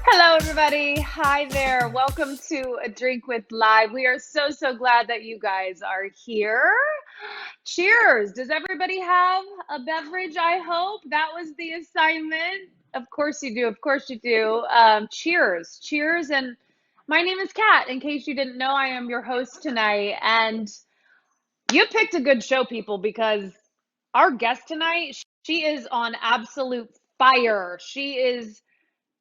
Hello, everybody. Hi there. Welcome to A Drink with Live. We are so glad that you guys are here. Cheers. Does everybody have a beverage? I hope that was the assignment. Of course you do. Of course you do. Cheers. Cheers. And my name is Kat. In case you didn't know, I am your host tonight. And you picked a good show, people, because our guest tonight, she is on absolute fire. She is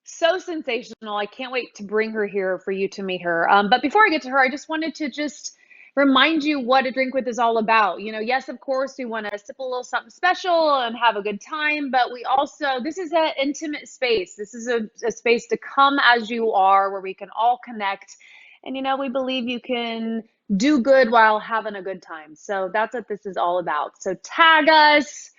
so sensational. I can't wait to bring her here for you to meet her. But before I get to her, I just wanted to just remind you what A Drink With is all about. You know, yes, of course, we want to sip a little something special and have a good time, but we also, this is an intimate space. This is a space to come as you are, where we can all connect. And, you know, we believe you can do good while having a good time. So that's what this is all about. So tag us.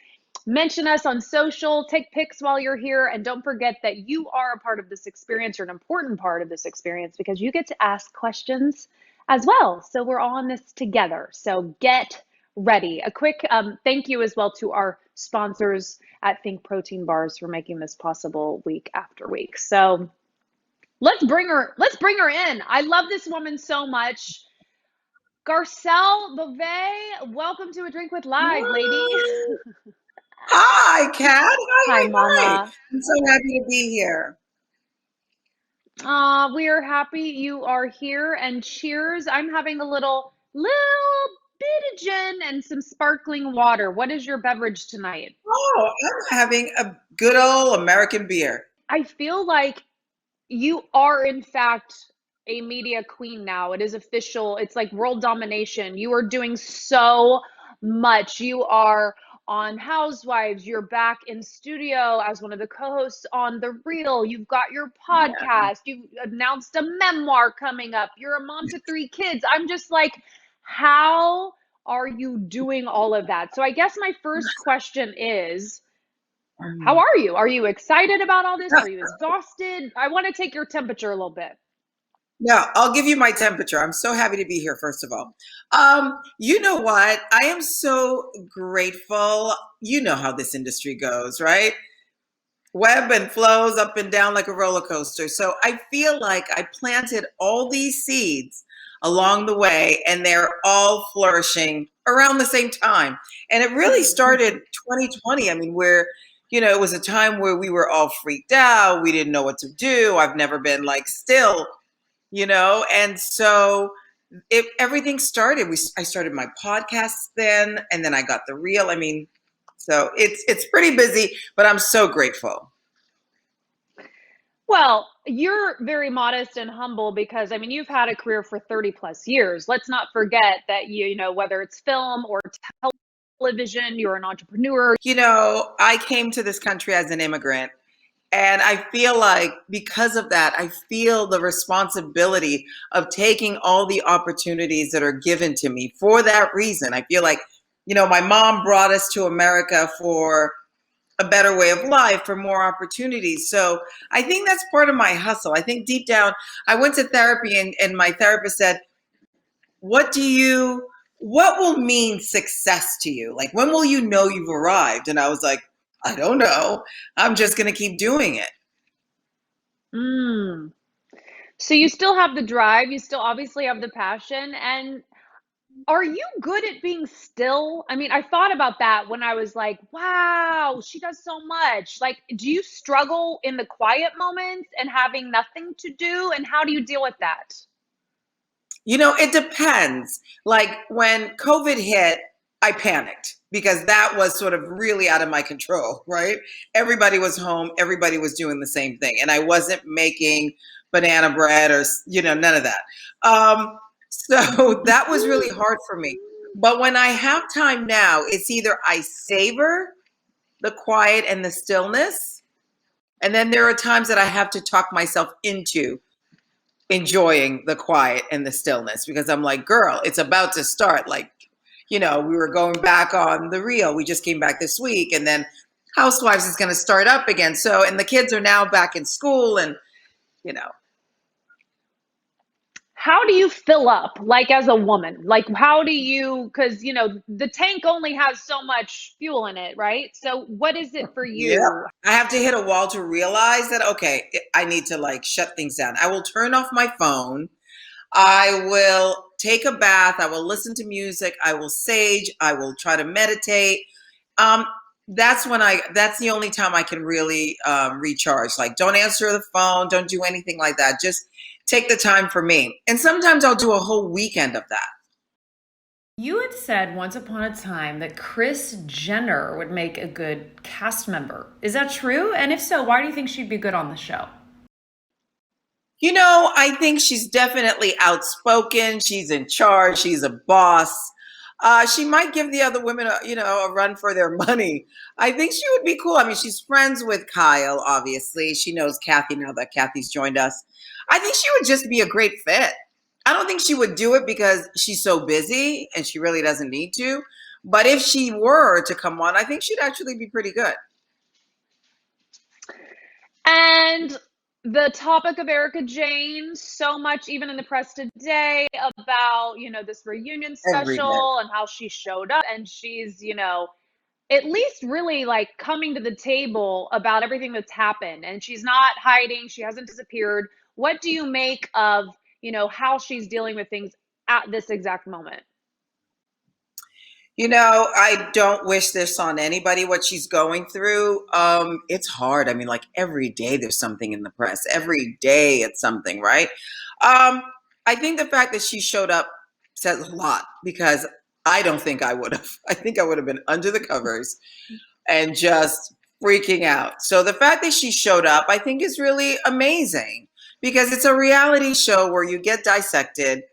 Mention us on social, take pics while you're here, and don't forget that you are a part of this experience, or an important part of this experience, because you get to ask questions as well. So we're all in this together. So get ready. A quick thank you as well to our sponsors at Think Protein Bars for making this possible week after week. So let's bring her in. I love this woman so much. Garcelle Beauvais, welcome to A Drink with Live, lady. Hi, Kat. Hi, Hi. Mama. I'm so happy to be here. We are happy you are here, and cheers. I'm having a little bit of gin and some sparkling water. What is your beverage tonight? Oh, I'm having a good old American beer. I feel like you are, in fact, a media queen now. It is official. It's like world domination. You are doing so much. You are on Housewives. You're back in studio as one of the co-hosts on The Real. You've got your podcast. You've announced a memoir coming up. You're a mom to 3 kids. I'm just like, how are you doing all of that? So I guess my first question is, how are you? Are you excited about all this? Are you exhausted? I want to take your temperature a little bit. No, I'll give you my temperature. I'm so happy to be here, first of all. You know what? I am so grateful. You know how this industry goes, right? Web and flows up and down like a roller coaster. So I feel like I planted all these seeds along the way, and they're all flourishing around the same time. And it really started 2020. I mean, where, it was a time where we were all freaked out. We didn't know what to do. I've never been like still, and so everything started. I started my podcast then, and then I got The Real. I mean, so it's pretty busy, but I'm so grateful. Well, you're very modest and humble because, I mean, you've had a career for 30 plus years. Let's not forget that, whether it's film or television, you're an entrepreneur. I came to this country as an immigrant, and I feel like because of that, I feel the responsibility of taking all the opportunities that are given to me for that reason. I feel like, my mom brought us to America for a better way of life, for more opportunities. So I think that's part of my hustle. I think deep down, I went to therapy, and my therapist said, what will mean success to you? Like, when will you know you've arrived? And I was like, I don't know. I'm just going to keep doing it. So you still have the drive, you still obviously have the passion, and are you good at being still? I mean, I thought about that when I was like, wow, she does so much. Like, do you struggle in the quiet moments and having nothing to do? And how do you deal with that? It depends. Like, when COVID hit, I panicked because that was sort of really out of my control, right? Everybody was home, everybody was doing the same thing, and I wasn't making banana bread or, none of that. So that was really hard for me. But when I have time now, it's either I savor the quiet and the stillness, and then there are times that I have to talk myself into enjoying the quiet and the stillness, because I'm like, girl, it's about to start. Like, we were going back on The Real. We just came back this week, and then Housewives is going to start up again. So, and the kids are now back in school, and. how do you fill up, like, as a woman? Like, how do you, because, the tank only has so much fuel in it, right? So what is it for Yep. you? I have to hit a wall to realize that, okay, I need to like shut things down. I will turn off my phone. I will take a bath. I will listen to music. I will sage. I will try to meditate. Um, that's the only time I can really recharge. Like, don't answer the phone. Don't do anything like that. Just take the time for me. And sometimes I'll do a whole weekend of that. You had said once upon a time that Kris Jenner would make a good cast member. Is that true? And if so, why do you think she'd be good on the show? I think she's definitely outspoken. She's in charge. She's a boss. She might give the other women a run for their money. I think she would be cool. I mean, she's friends with Kyle, obviously. She knows Kathy now that Kathy's joined us. I think she would just be a great fit. I don't think she would do it because she's so busy and she really doesn't need to. But if she were to come on, I think she'd actually be pretty good. And the topic of Erika Jayne, so much even in the press today about, this reunion Every day. special and how she showed up, and she's, at least really like coming to the table about everything that's happened, and she's not hiding, she hasn't disappeared. What do you make of, how she's dealing with things at this exact moment? I don't wish this on anybody, what she's going through. It's hard. I mean, like every day there's something in the press. Every day it's something, right? I think the fact that she showed up says a lot because I don't think I would have. I think I would have been under the covers and just freaking out. So the fact that she showed up, I think is really amazing because it's a reality show where you get dissected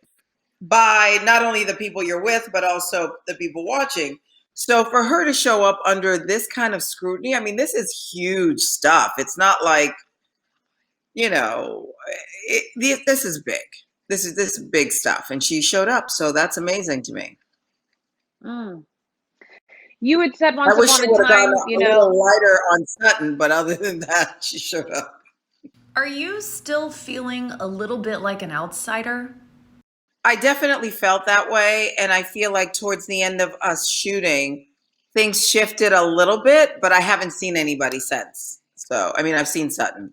by not only the people you're with, but also the people watching. So for her to show up under this kind of scrutiny, I mean, this is huge stuff. It's not like, this is big. This is big stuff. And she showed up. So that's amazing to me. Mm. You had said I once wish upon she a would have time, gone a little lighter on Sutton, but other than that, she showed up. Are you still feeling a little bit like an outsider? I definitely felt that way. And I feel like towards the end of us shooting, things shifted a little bit, but I haven't seen anybody since. So, I mean, I've seen Sutton,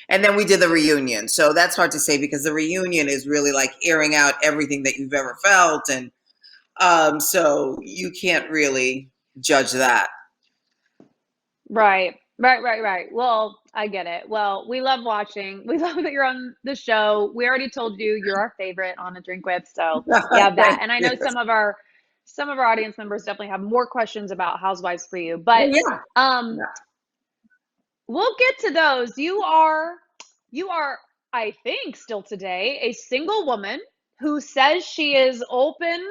and then we did the reunion. So that's hard to say because the reunion is really like airing out everything that you've ever felt. And so you can't really judge that. Right. Well, I get it. Well, we love watching. We love that you're on the show. We already told you you're our favorite on A Drink With, so you have that. And I know some of our audience members definitely have more questions about Housewives for you, but Yeah. we'll get to those. You are, I think, still today, a single woman who says she is open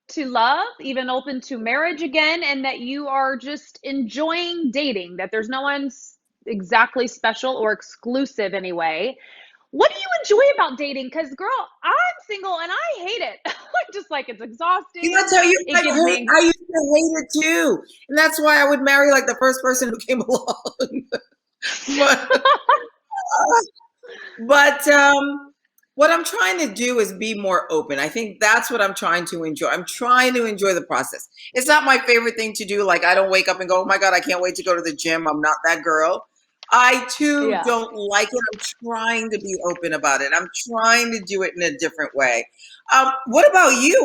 to love, even open to marriage again, and that you are just enjoying dating, that there's no one's exactly special or exclusive anyway. What do you enjoy about dating? Because, girl, I'm single and I hate it. I'm just like, it's exhausting. I tell you, It gives me. I used to hate it too. And that's why I would marry like the first person who came along. but but what I'm trying to do is be more open. I think that's what I'm trying to enjoy. I'm trying to enjoy the process. It's not my favorite thing to do. Like, I don't wake up and go, oh my God, I can't wait to go to the gym. I'm not that girl. I too Yeah. don't like it. I'm trying to be open about it. I'm trying to do it in a different way. What about you?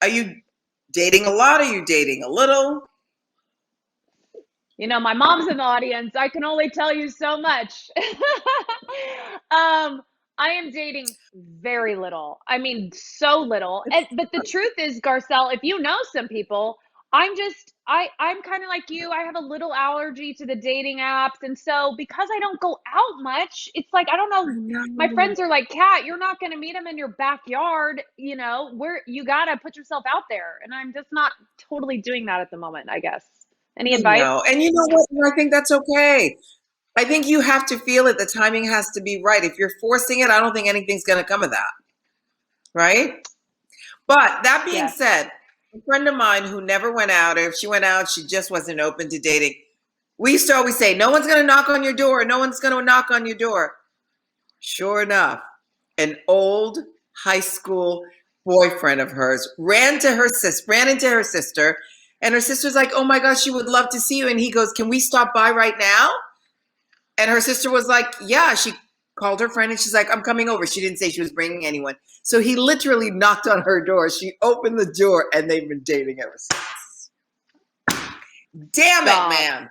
Are you dating a lot? Are you dating a little? My mom's in the audience. I can only tell you so much. I am dating very little. I mean, so little. But the truth is, Garcelle, if you know some people, I'm kind of like you. I have a little allergy to the dating apps. And so because I don't go out much, it's like, I don't know. My friends are like, Catt, you're not going to meet them in your backyard. Where you got to put yourself out there. And I'm just not totally doing that at the moment, I guess. Any advice? No. And you know what? I think that's okay. I think you have to feel it. The timing has to be right. If you're forcing it, I don't think anything's going to come of that. Right? But that being said, a friend of mine who never went out, or if she went out, she just wasn't open to dating. We used to always say, no one's going to knock on your door. No one's going to knock on your door. Sure enough, an old high school boyfriend of hers ran into her sister, and her sister's like, "Oh my gosh, she would love to see you." And he goes, "Can we stop by right now?" And her sister was like, "Yeah." She called her friend and she's like, "I'm coming over." She didn't say she was bringing anyone. So he literally knocked on her door. She opened the door and they've been dating ever since. Damn Stop. it, man.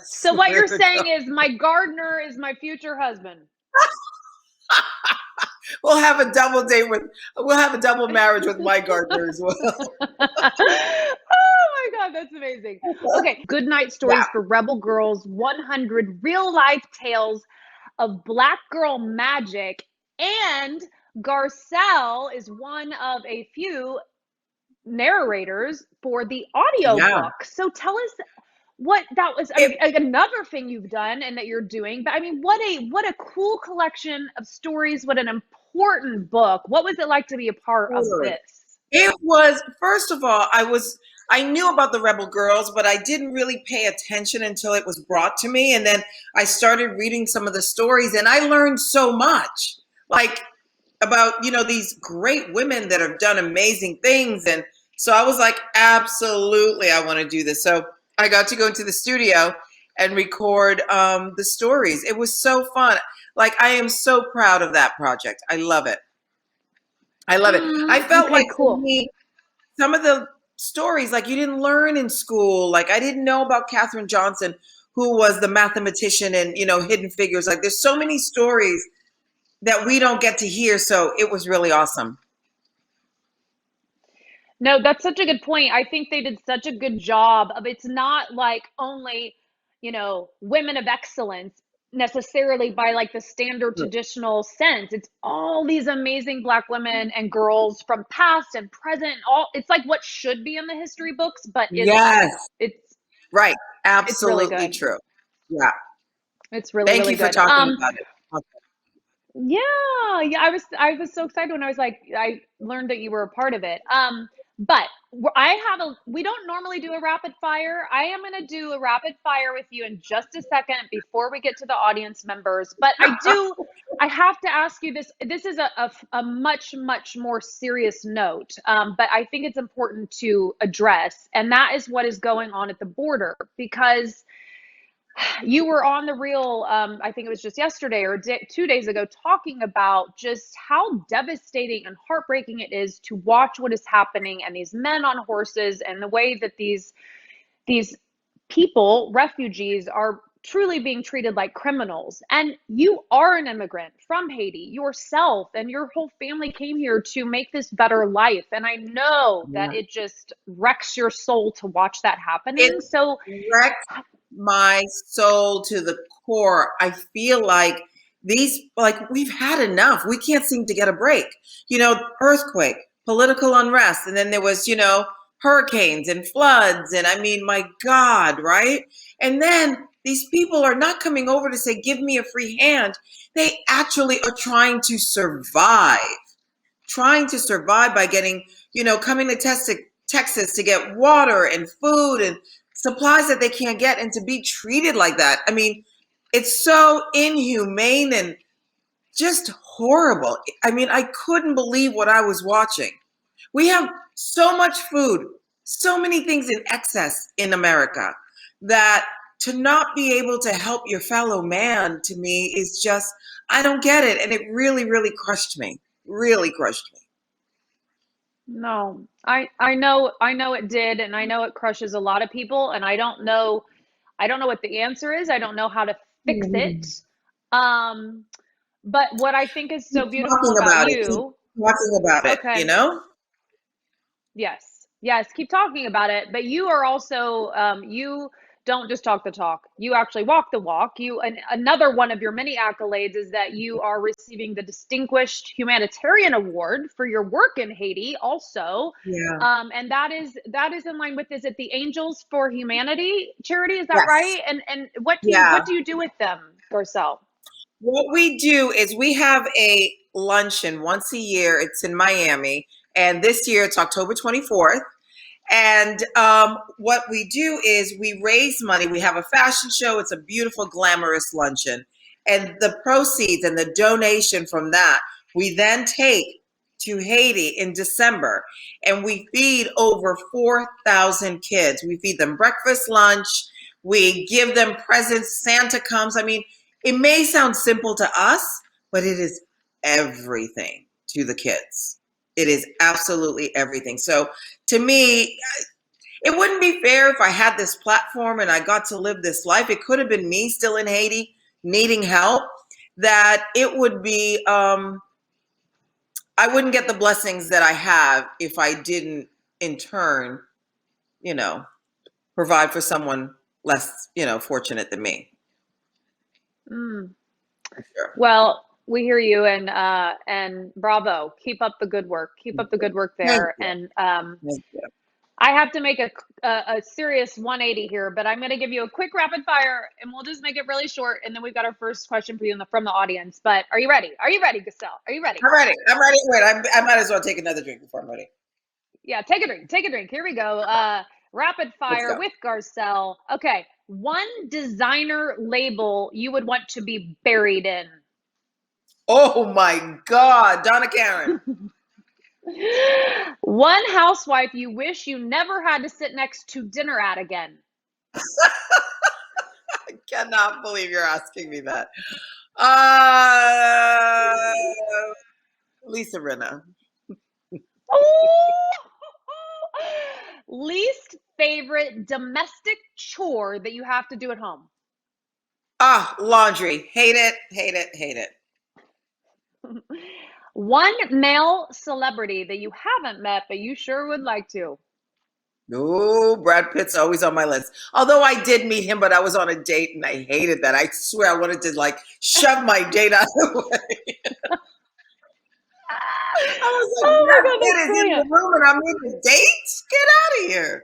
So what you're saying is my gardener is my future husband. We'll have a double marriage with my gardener as well. Oh my God, that's amazing. Okay, good night stories for Rebel Girls, 100 real life tales of Black girl magic. And Garcelle is one of a few narrators for the audiobook. So tell us what that was. Another thing you've done and that you're doing, but I mean, what a cool collection of stories. What an important book. What was it like to be a part of this? It was, first of all, I knew about the Rebel Girls, but I didn't really pay attention until it was brought to me. And then I started reading some of the stories and I learned so much, like about, these great women that have done amazing things. And so I was like, absolutely, I want to do this. So I got to go into the studio and record the stories. It was so fun. Like, I am so proud of that project. I love it. I love it. I felt like for me, some of the stories, like, you didn't learn in school. Like, I didn't know about Katherine Johnson, who was the mathematician and, Hidden Figures. Like, there's so many stories that we don't get to hear. So it was really awesome. No, that's such a good point. I think they did such a good job of, it's not like only, women of excellence necessarily by like the standard traditional sense. It's all these amazing Black women and girls from past and present. It's like what should be in the history books, but it's right. Absolutely, it's really true. Yeah. It's really, Thank really you for good. talking about it. Okay. Yeah. I was so excited when I learned that you were a part of it. But we don't normally do a rapid fire. I am going to do a rapid fire with you in just a second before we get to the audience members. But I have to ask you this. This is a much, much more serious note. But I think it's important to address. And that is what is going on at the border, because you were on the Real, I think it was just yesterday or 2 days ago, talking about just how devastating and heartbreaking it is to watch what is happening and these men on horses and the way that these people, refugees, are truly being treated like criminals. And you are an immigrant from Haiti yourself, and your whole family came here to make this better life. And I know that it just wrecks your soul to watch that happening. It wrecks my soul to the core. I feel like we've had enough. We can't seem to get a break. Earthquake, political unrest, and then there was, hurricanes and floods, and I mean, my God, right? And then these people are not coming over to say, give me a free hand. They actually are trying to survive by getting, coming to Texas to get water and food and supplies that they can't get, and to be treated like that. I mean, it's so inhumane and just horrible. I mean, I couldn't believe what I was watching. We have so much food, so many things in excess in America, that to not be able to help your fellow man, to me, is just, I don't get it. And it really, really crushed me. Really crushed me. No, I know it did, and I know it crushes a lot of people, and I don't know what the answer is. I don't know how to fix it. But what I think is so beautiful about you, talking about it, Yes, keep talking about it. But you are also, you don't just talk the talk. You actually walk the walk. And another one of your many accolades is that you are receiving the Distinguished Humanitarian Award for your work in Haiti also. Yeah. And that is in line with, is it the Angels for Humanity charity? Is that right? And what do you do with them, Garcelle? What we do is we have a luncheon once a year. It's in Miami. And this year it's October 24th. And what we do is we raise money. We have a fashion show. It's a beautiful, glamorous luncheon. And the proceeds and the donation from that, we then take to Haiti in December, and we feed over 4,000 kids. We feed them breakfast, lunch, we give them presents, Santa comes. I mean, it may sound simple to us, but it is everything to the kids. It is absolutely everything. So to me, it wouldn't be fair if I had this platform and I got to live this life. It could have been me still in Haiti needing help, that it would be, I wouldn't get the blessings that I have if I didn't in turn, provide for someone less, fortunate than me. Mm. Sure. Well, we hear you, and bravo. Keep up the good work. Keep up the good work there. And Thank you. I have to make a serious 180 here, but I'm going to give you a quick rapid fire, and we'll just make it really short. And then we've got our first question for you from the audience. But are you ready? Are you ready, Garcelle? Are you ready? I'm ready. I'm ready. Wait, I might as well take another drink before I'm ready. Yeah, take a drink. Take a drink. Here we go. Rapid fire with Garcelle. Okay. One designer label you would want to be buried in. Oh my God, Donna Karen. One housewife you wish you never had to sit next to dinner at again. I cannot believe you're asking me that. Lisa Rinna. Least favorite domestic chore that you have to do at home. Laundry. Hate it, hate it, hate it. One male celebrity that you haven't met, but you sure would like to. No, Brad Pitt's always on my list. Although I did meet him, but I was on a date and I hated that. I swear I wanted to shove my date out of the way. I was like, Brad Pitt is in the room and I'm in the date? Get out of here.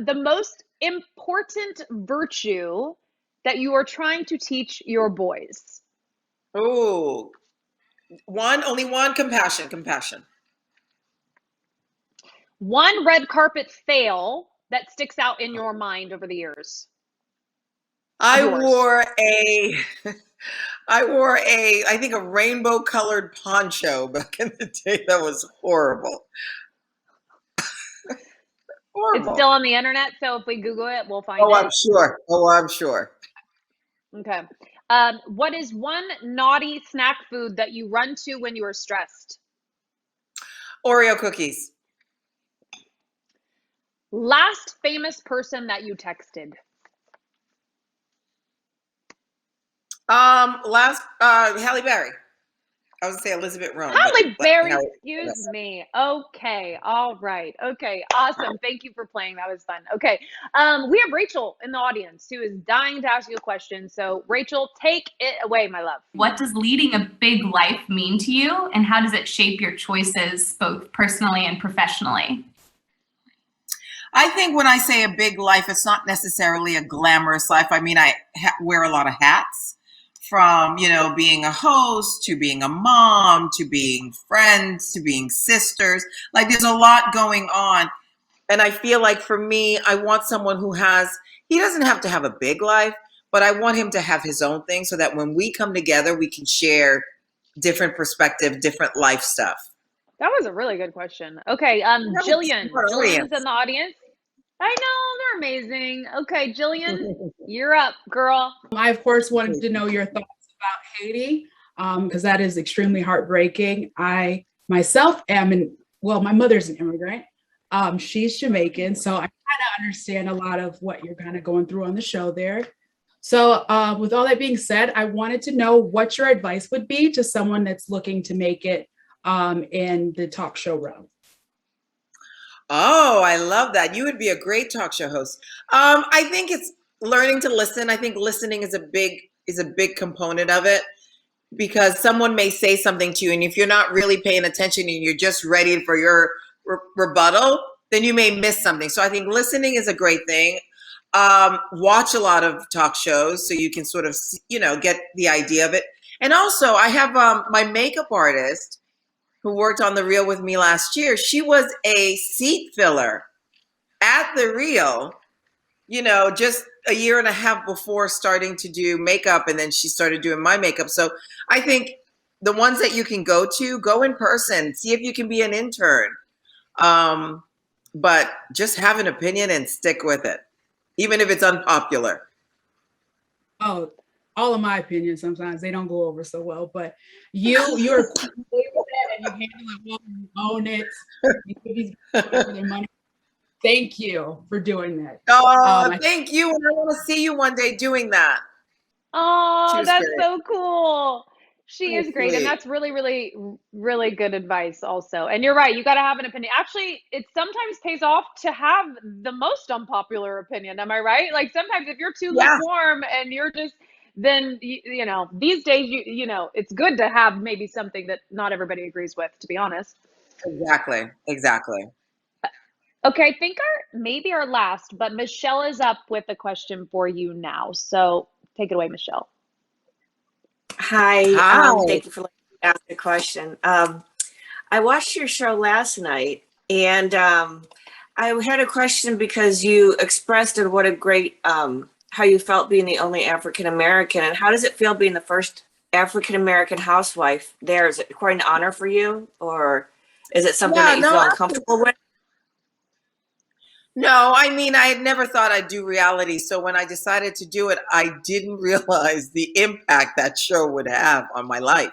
The most important virtue that you are trying to teach your boys. Oh, only one, compassion. One red carpet fail that sticks out in your mind over the years. I wore I think a rainbow colored poncho back in the day. That was horrible. It's still on the internet, so if we Google it, we'll find it. I'm sure. Okay. What is one naughty snack food that you run to when you are stressed? Oreo cookies. Last famous person that you texted? Halle Berry. I was going to say Elizabeth Rome. Halle Berry, excuse me. Okay, all right. Okay, awesome. Thank you for playing. That was fun. Okay, we have Rachel in the audience who is dying to ask you a question. So, Rachel, take it away, my love. What does leading a big life mean to you, and how does it shape your choices both personally and professionally? I think when I say a big life, it's not necessarily a glamorous life. I mean, I wear a lot of hats. From, being a host to being a mom to being friends to being sisters. There's a lot going on. And I feel like for me, I want someone he doesn't have to have a big life, but I want him to have his own thing so that when we come together, we can share different perspective, different life stuff. That was a really good question. Okay, Jillian. Jillian's in the audience. I know, they're amazing. Okay, Jillian, you're up, girl. I, of course, wanted to know your thoughts about Haiti, because that is extremely heartbreaking. I myself am my mother's an immigrant. She's Jamaican, so I kind of understand a lot of what you're kind of going through on the show there. So with all that being said, I wanted to know what your advice would be to someone that's looking to make it in the talk show realm. Oh, I love that. You would be a great talk show host. I think it's learning to listen. I think listening is a big component of it, because someone may say something to you, and if you're not really paying attention and you're just ready for your rebuttal, then you may miss something. So I think listening is a great thing. Watch a lot of talk shows so you can sort of, get the idea of it. And also I have my makeup artist who worked on the reel with me last year. She was a seat filler at the reel, just a year and a half before starting to do makeup, and then she started doing my makeup. So I think the ones that you can go to, go in person, see if you can be an intern. But just have an opinion and stick with it, even if it's unpopular. Oh, all of my opinions sometimes they don't go over so well, but you're with that and you handle it well, you own it. You give these people their money. Thank you for doing that. Oh, thank you. And I want to see you one day doing that. Oh, that's great. so cool. She So is great. And sweet. that's really, really, really good advice also. And you're right. You got to have an opinion. Actually, it sometimes pays off to have the most unpopular opinion. Am I right? Like sometimes if you're too Yeah. lukewarm and you're just, then, you know, these days, you know, it's good to have maybe something that not everybody agrees with, to be honest. Exactly. Okay, I think maybe our last, but Michelle is up with a question for you now. So take it away, Michelle. Hi, Hi. thank you for letting me ask the question. I watched your show last night, and I had a question because you expressed what a great, how you felt being the only African American, and how does it feel being the first African American housewife there? Is it quite an honor for you, or is it something that you feel uncomfortable with? No, I mean, I had never thought I'd do reality. So when I decided to do it, I didn't realize the impact that show would have on my life.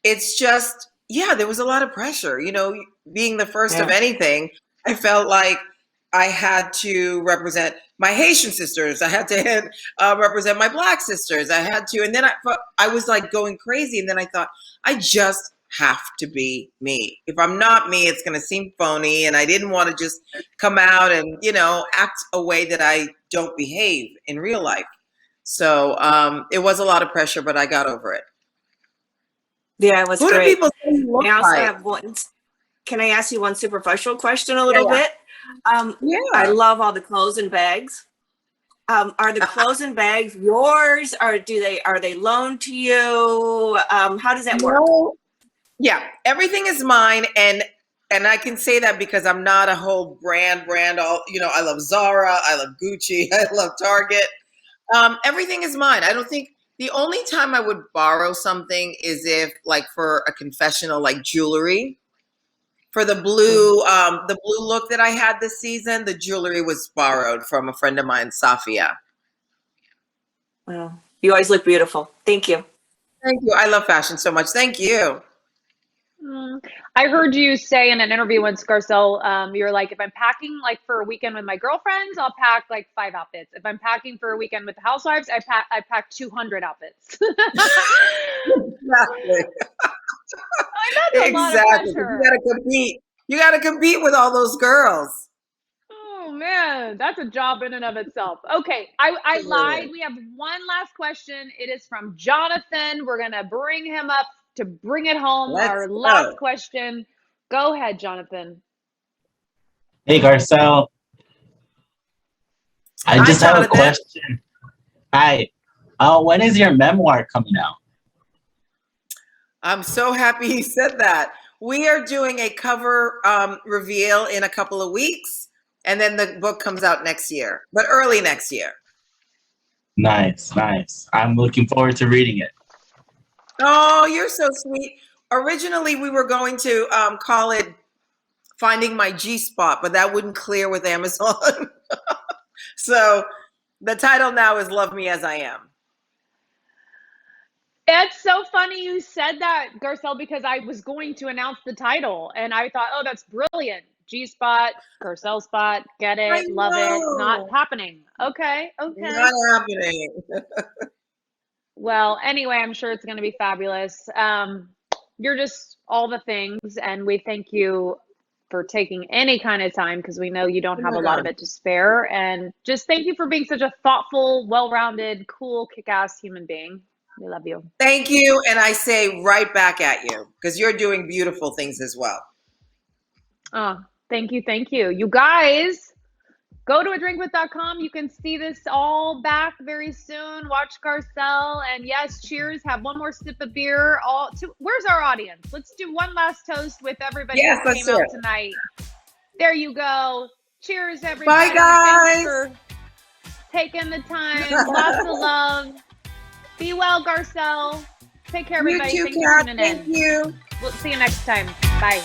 It's just, yeah, there was a lot of pressure. You know, being the first of anything, I felt like I had to represent my Haitian sisters. I had to represent my Black sisters. I had to, and then I was like going crazy. And then I thought, I just have to be me. If I'm not me, it's going to seem phony. And I didn't want to just come out and, you know, act a way that I don't behave in real life. So it was a lot of pressure, but I got over it. Yeah, it was Who great. do people say you look I also like? have one. Can I ask you one superficial question a little bit? Yeah. I love all the clothes and bags. Are the clothes and bags yours, or are they loaned to you? How does that work? No. Yeah, everything is mine, and I can say that because I'm not a whole brand. All, you know, I love Zara, I love Gucci, I love Target. Everything is mine. I don't think the only time I would borrow something is if, like, for a confessional, like jewelry. For the blue look that I had this season, the jewelry was borrowed from a friend of mine, Safia. Well, you always look beautiful. Thank you. Thank you. I love fashion so much. Thank you. I heard you say in an interview once, Garcelle, you're like, if I'm packing like for a weekend with my girlfriends, I'll pack like 5 outfits. If I'm packing for a weekend with the housewives, I pack 200 outfits. Exactly. That's a lot of pressure. You gotta compete. You gotta compete with all those girls. Oh man, that's a job in and of itself. Okay, I lied. We have one last question. It is from Jonathan. We're gonna bring him up to bring it home. Our last question. Go ahead, Jonathan. Hey, Garcelle. I just have a question. Hi. When is your memoir coming out? I'm so happy you said that. We are doing a cover reveal in a couple of weeks, and then the book comes out next year, but early next year. Nice. I'm looking forward to reading it. Oh, you're so sweet. Originally, we were going to call it Finding My G-Spot, but that wouldn't clear with Amazon. So the title now is Love Me As I Am. It's so funny you said that, Garcelle, because I was going to announce the title and I thought, oh, that's brilliant. G-Spot, Garcelle Spot, get it, love it, not happening. Okay. Not happening. Well, anyway, I'm sure it's going to be fabulous. You're just all the things, and we thank you for taking any kind of time because we know you don't have a lot of it to spare. And just thank you for being such a thoughtful, well-rounded, cool, kick-ass human being. We love you. Thank you. And I say right back at you because you're doing beautiful things as well. Oh, thank you. You guys, go to adrinkwith.com. You can see this all back very soon. Watch Garcelle. And yes, cheers. Have one more sip of beer. Where's our audience? Let's do one last toast with everybody who came out tonight. There you go. Cheers, everybody. Bye, guys. taking the time. Lots of love. Be well, Garcelle. Take care, everybody. You too, Thanks for Kat. tuning Thank in. you. We'll see you next time. Bye.